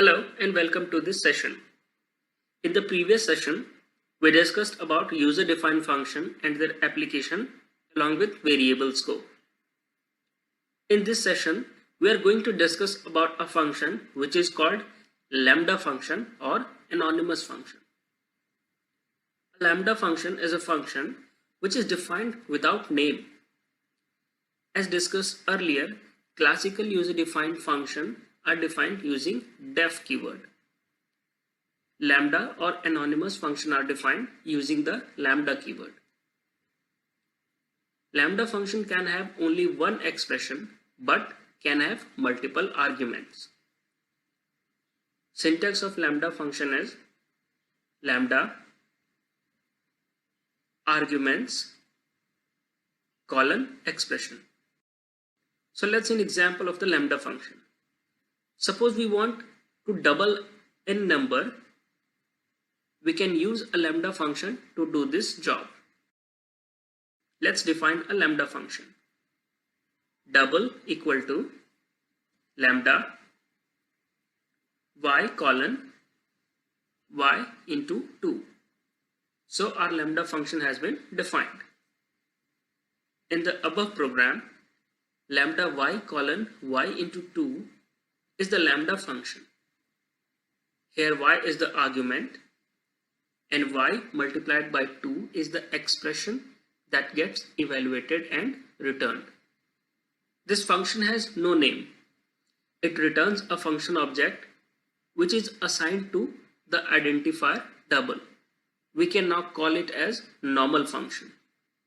Hello and welcome to this session. In the previous session, we discussed about user-defined function and their application along with variable scope. In this session, we are going to discuss about a function which is called lambda function or anonymous function. A lambda function is a function which is defined without name. As discussed earlier, classical user-defined functions are defined using def keyword. Lambda or anonymous function are defined using the lambda keyword. Lambda function can have only one expression but can have multiple arguments. Syntax of lambda function is lambda arguments colon expression. So let's see an example of the lambda function. Suppose we want to double n number, we can use a lambda function to do this job. Let's define a lambda function. Double equal to lambda y colon y into 2. So our lambda function has been defined. In the above program, lambda y colon y into 2 is the lambda function. Here y is the argument and y multiplied by 2 is the expression that gets evaluated and returned. This function has no name. It returns a function object which is assigned to the identifier double. We can now call it as normal function.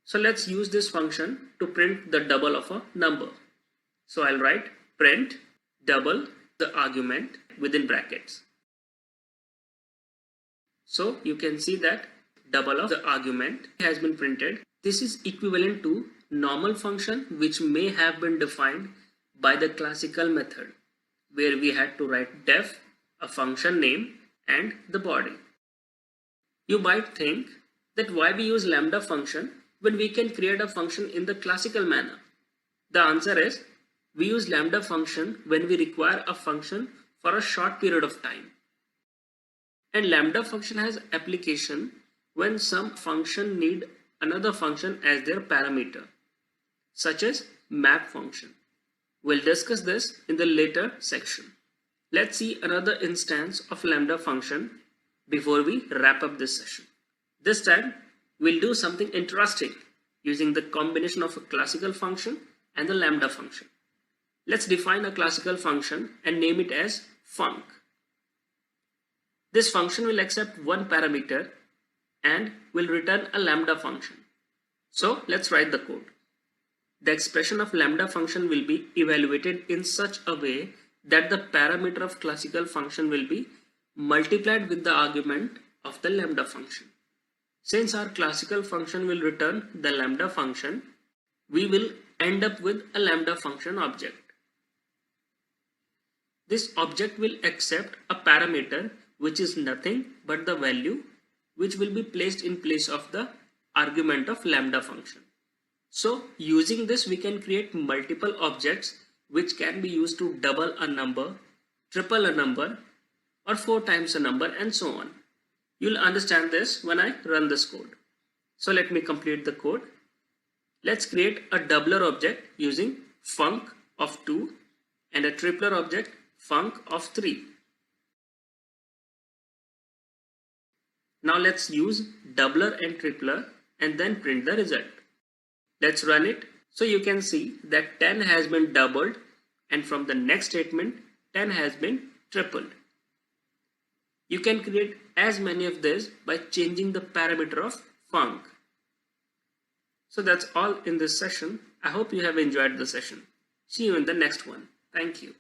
So let's use this function to print the double of a number. So I'll write print double the argument within brackets. So you can see that double of the argument has been printed. This is equivalent to normal function which may have been defined by the classical method where we had to write def, a function name and the body. You might think that why we use lambda function when we can create a function in the classical manner. The answer is we use lambda function when we require a function for a short period of time. And lambda function has application when some function need another function as their parameter, such as map function. We'll discuss this in the later section. Let's see another instance of lambda function before we wrap up this session. This time we'll do something interesting using the combination of a classical function and the lambda function. Let's define a classical function and name it as func. This function will accept one parameter and will return a lambda function. So let's write the code. The expression of lambda function will be evaluated in such a way that the parameter of classical function will be multiplied with the argument of the lambda function. Since our classical function will return the lambda function, we will end up with a lambda function object. This object will accept a parameter which is nothing but the value which will be placed in place of the argument of lambda function. So using this we can create multiple objects which can be used to double a number, triple a number or 4 times a number and so on. You'll understand this when I run this code. So let me complete the code. Let's create a doubler object using func of 2 and a tripler object func of 3. Now let's use doubler and tripler and then print the result. Let's run it. So you can see that 10 has been doubled and from the next statement 10 has been tripled. You can create as many of these by changing the parameter of func. So that's all in this session. I hope you have enjoyed the session. See you in the next one. Thank you.